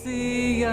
Hey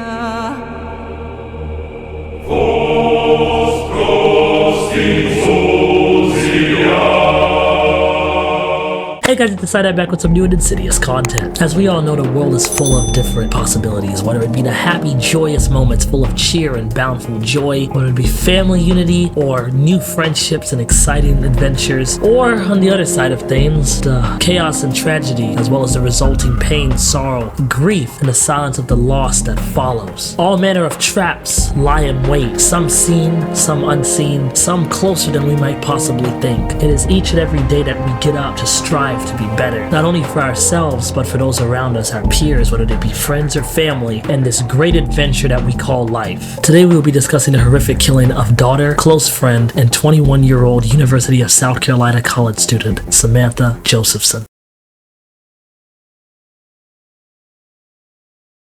guys, it's Decided back with some new and insidious content. As we all know, the world is full of different possibilities, whether it be the happy, joyous moments full of cheer and bountiful joy, whether it be family unity, or new friendships and exciting adventures, or on the other side of things, the chaos and tragedy, as well as the resulting pain, sorrow, grief, and the silence of the loss that follows. All manner of traps lie in wait, some seen, some unseen, some closer than we might possibly think. It is each and every day that we get up to strive to be better, not only for ourselves, but for those around us, our peers, whether they be friends or family, and this great adventure that we call life. Today we will be discussing the horrific killing of daughter, close friend, and 21-year-old University of South Carolina college student, Samantha Josephson.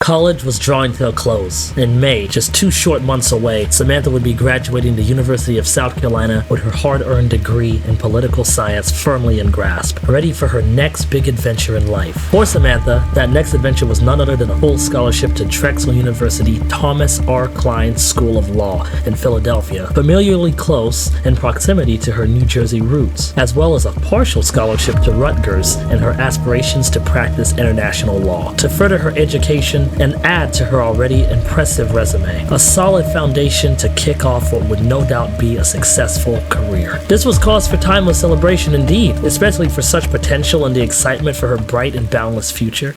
College was drawing to a close. In May, just 2 short months away, Samantha would be graduating the University of South Carolina with her hard-earned degree in political science firmly in grasp, ready for her next big adventure in life. For Samantha, that next adventure was none other than a full scholarship to Drexel University Thomas R. Klein School of Law in Philadelphia, familiarly close in proximity to her New Jersey roots, as well as a partial scholarship to Rutgers and her aspirations to practice international law. To further her education and add to her already impressive resume, a solid foundation to kick off what would no doubt be a successful career. This was cause for timeless celebration indeed, especially for such potential and the excitement for her bright and boundless future.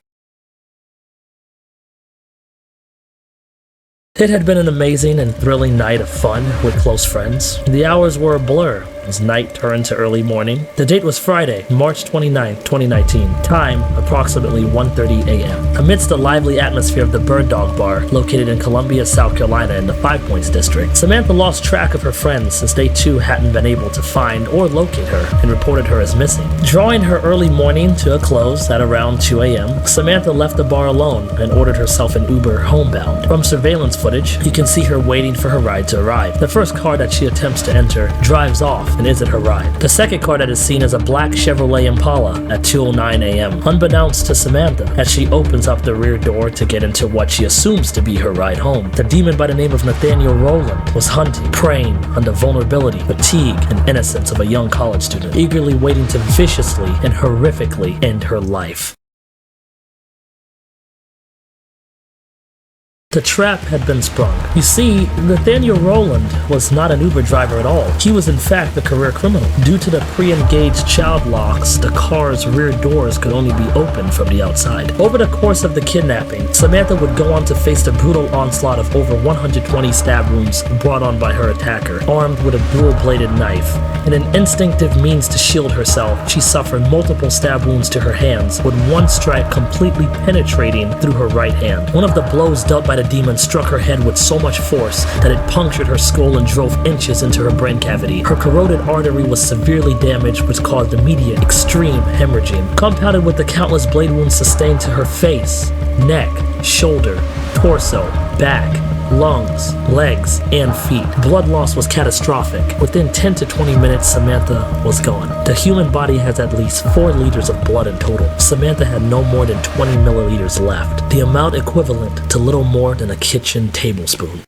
It had been an amazing and thrilling night of fun with close friends. The hours were a blur as night turned to early morning. The date was Friday, March 29, 2019. Time, approximately 1:30 a.m. Amidst the lively atmosphere of the Bird Dog Bar, located in Columbia, South Carolina in the Five Points district, Samantha lost track of her friends since they too hadn't been able to find or locate her and reported her as missing. Drawing her early morning to a close at around 2 a.m., Samantha left the bar alone and ordered herself an Uber homebound. From surveillance footage, you can see her waiting for her ride to arrive. The first car that she attempts to enter drives off and isn't her ride. The second car that is seen is a black Chevrolet Impala at 2:09 a.m., unbeknownst to Samantha, as she opens up the rear door to get into what she assumes to be her ride home. The demon by the name of Nathaniel Rowland was hunting, preying on the vulnerability, fatigue, and innocence of a young college student, eagerly waiting to viciously and horrifically end her life. The trap had been sprung. You see, Nathaniel Rowland was not an Uber driver at all. He was in fact a career criminal. Due to the pre-engaged child locks, the car's rear doors could only be opened from the outside. Over the course of the kidnapping, Samantha would go on to face the brutal onslaught of over 120 stab wounds brought on by her attacker, armed with a dual-bladed knife. In an instinctive means to shield herself, she suffered multiple stab wounds to her hands, with one strike completely penetrating through her right hand. One of the blows dealt by the demon struck her head with so much force that it punctured her skull and drove inches into her brain cavity. Her carotid artery was severely damaged, which caused immediate, extreme hemorrhaging, compounded with the countless blade wounds sustained to her face, neck, shoulder, torso, back, lungs, legs, and feet. Blood loss was catastrophic. Within 10 to 20 minutes, Samantha was gone. The human body has at least 4 liters of blood in total. Samantha had no more than 20 milliliters left, the amount equivalent to little more than a kitchen tablespoon.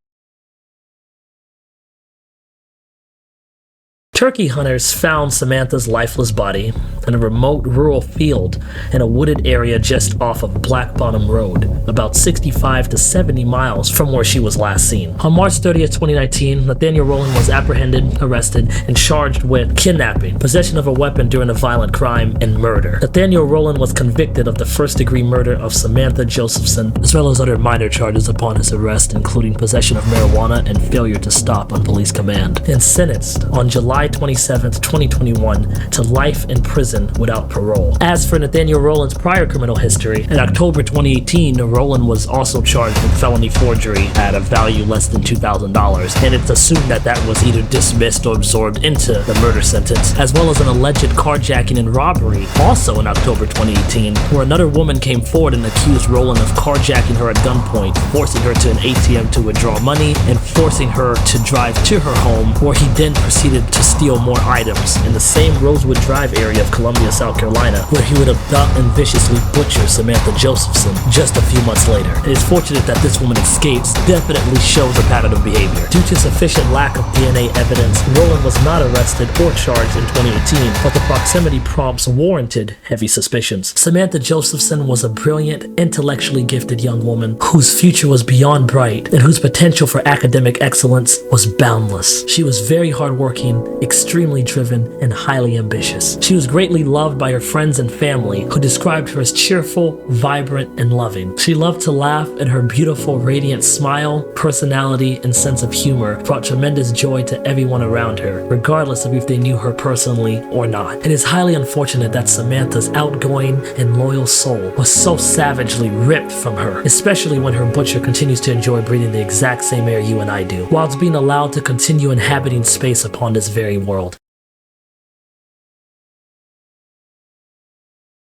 Turkey hunters found Samantha's lifeless body in a remote rural field in a wooded area just off of Black Bottom Road, about 65 to 70 miles from where she was last seen. On March 30th, 2019, Nathaniel Rowland was apprehended, arrested, and charged with kidnapping, possession of a weapon during a violent crime, and murder. Nathaniel Rowland was convicted of the first-degree murder of Samantha Josephson, as well as other minor charges upon his arrest, including possession of marijuana and failure to stop on police command, and sentenced on July 27th, 2021 to life in prison without parole. As for Nathaniel Rowland's prior criminal history, in October 2018, Rowland was also charged with felony forgery at a value less than $2,000, and it's assumed that that was either dismissed or absorbed into the murder sentence, as well as an alleged carjacking and robbery, also in October 2018, where another woman came forward and accused Rowland of carjacking her at gunpoint, forcing her to an ATM to withdraw money, and forcing her to drive to her home, where he then proceeded to steal more items in the same Rosewood Drive area of Columbia, South Carolina, where he would abduct and viciously butcher Samantha Josephson just a few months later. It is fortunate that this woman escapes definitely shows a pattern of behavior. Due to sufficient lack of DNA evidence, Rowland was not arrested or charged in 2018, but the proximity prompts warranted heavy suspicions. Samantha Josephson was a brilliant, intellectually gifted young woman whose future was beyond bright and whose potential for academic excellence was boundless. She was very hardworking, extremely driven, and highly ambitious. She was greatly loved by her friends and family, who described her as cheerful, vibrant, and loving. She loved to laugh, and her beautiful, radiant smile, personality, and sense of humor brought tremendous joy to everyone around her, regardless of if they knew her personally or not. It is highly unfortunate that Samantha's outgoing and loyal soul was so savagely ripped from her, especially when her butcher continues to enjoy breathing the exact same air you and I do, whilst being allowed to continue inhabiting space upon this very world.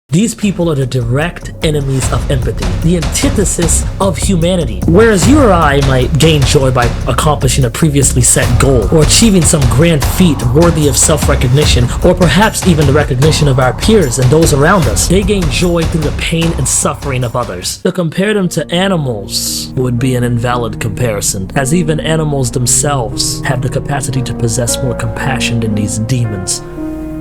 These people are the direct enemies of empathy, the antithesis of humanity. Whereas you or I might gain joy by accomplishing a previously set goal, or achieving some grand feat worthy of self-recognition, or perhaps even the recognition of our peers and those around us, they gain joy through the pain and suffering of others. To compare them to animals would be an invalid comparison, as even animals themselves have the capacity to possess more compassion than these demons.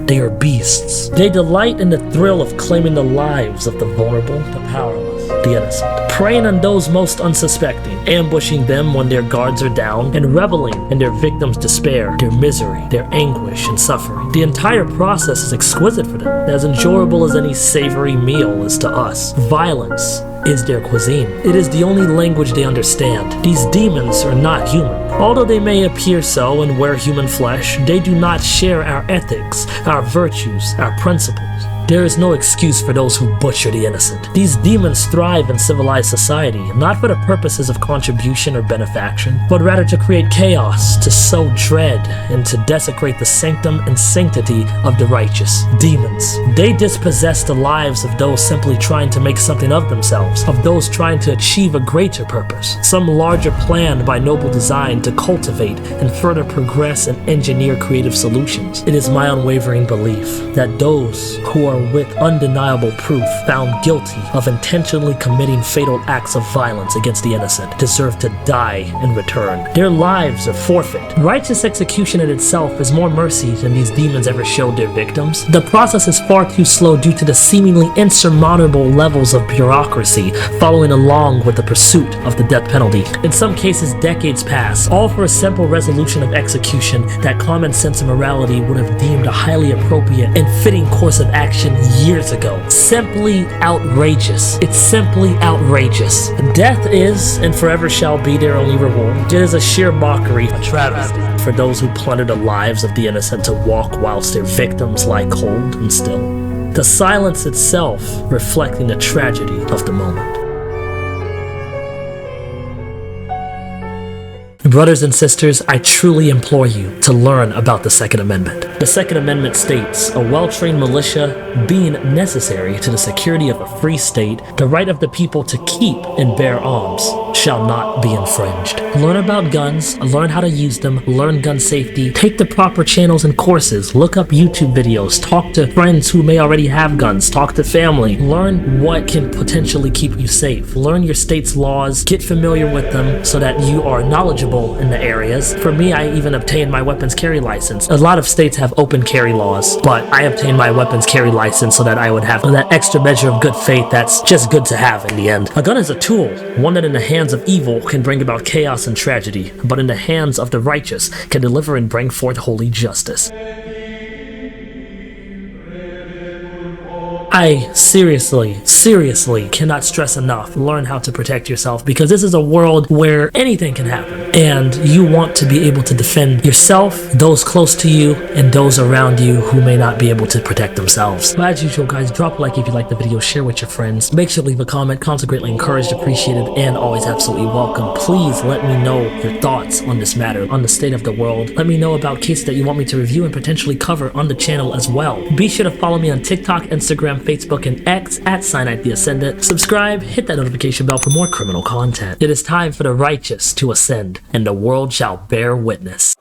They are beasts. They delight in the thrill of claiming the lives of the vulnerable, the powerless, the innocent, preying on those most unsuspecting, ambushing them when their guards are down, and reveling in their victims' despair, their misery, their anguish and suffering. The entire process is exquisite for them, as enjoyable as any savory meal is to us. Violence is their cuisine. It is the only language they understand. These demons are not human. Although they may appear so and wear human flesh, they do not share our ethics, our virtues, our principles. There is no excuse for those who butcher the innocent. These demons thrive in civilized society, not for the purposes of contribution or benefaction, but rather to create chaos, to sow dread, and to desecrate the sanctum and sanctity of the righteous. Demons. They dispossess the lives of those simply trying to make something of themselves, of those trying to achieve a greater purpose, some larger plan by noble design to cultivate and further progress and engineer creative solutions. It is my unwavering belief that those who are with undeniable proof found guilty of intentionally committing fatal acts of violence against the innocent deserve to die in return. Their lives are forfeit. Righteous execution in itself is more mercy than these demons ever showed their victims. The process is far too slow due to the seemingly insurmountable levels of bureaucracy following along with the pursuit of the death penalty. In some cases, decades pass, all for a simple resolution of execution that common sense and morality would have deemed a highly appropriate and fitting course of action years ago. Simply outrageous. It's simply outrageous. Death is and forever shall be their only reward. It is a sheer mockery, a travesty for those who plunder the lives of the innocent to walk whilst their victims lie cold and still. The silence itself reflecting the tragedy of the moment. Brothers and sisters, I truly implore you to learn about the Second Amendment. The Second Amendment states, a well-trained militia being necessary to the security of a free state, the right of the people to keep and bear arms shall not be infringed. Learn about guns, learn how to use them, learn gun safety, take the proper channels and courses, look up YouTube videos, talk to friends who may already have guns, talk to family, learn what can potentially keep you safe, learn your state's laws, get familiar with them so that you are knowledgeable in the areas. For me, I even obtained my weapons carry license. A lot of states have open carry laws, but I obtained my weapons carry license so that I would have that extra measure of good faith that's just good to have in the end. A gun is a tool, one that in the hands of evil can bring about chaos and tragedy, but in the hands of the righteous can deliver and bring forth holy justice. I seriously cannot stress enough, learn how to protect yourself, because this is a world where anything can happen, and you want to be able to defend yourself, those close to you, and those around you who may not be able to protect themselves. But as usual, guys, drop a like if you like the video, share with your friends, make sure to leave a comment. Comments are greatly encouraged, appreciated, and always absolutely welcome. Please let me know your thoughts on this matter, on the state of the world. Let me know about cases that you want me to review and potentially cover on the channel as well. Be sure to follow me on TikTok, Instagram, Facebook, and X at SAMANTHA Ascendant. Subscribe, hit that notification bell for more criminal content. It is time for the righteous to ascend, and the world shall bear witness.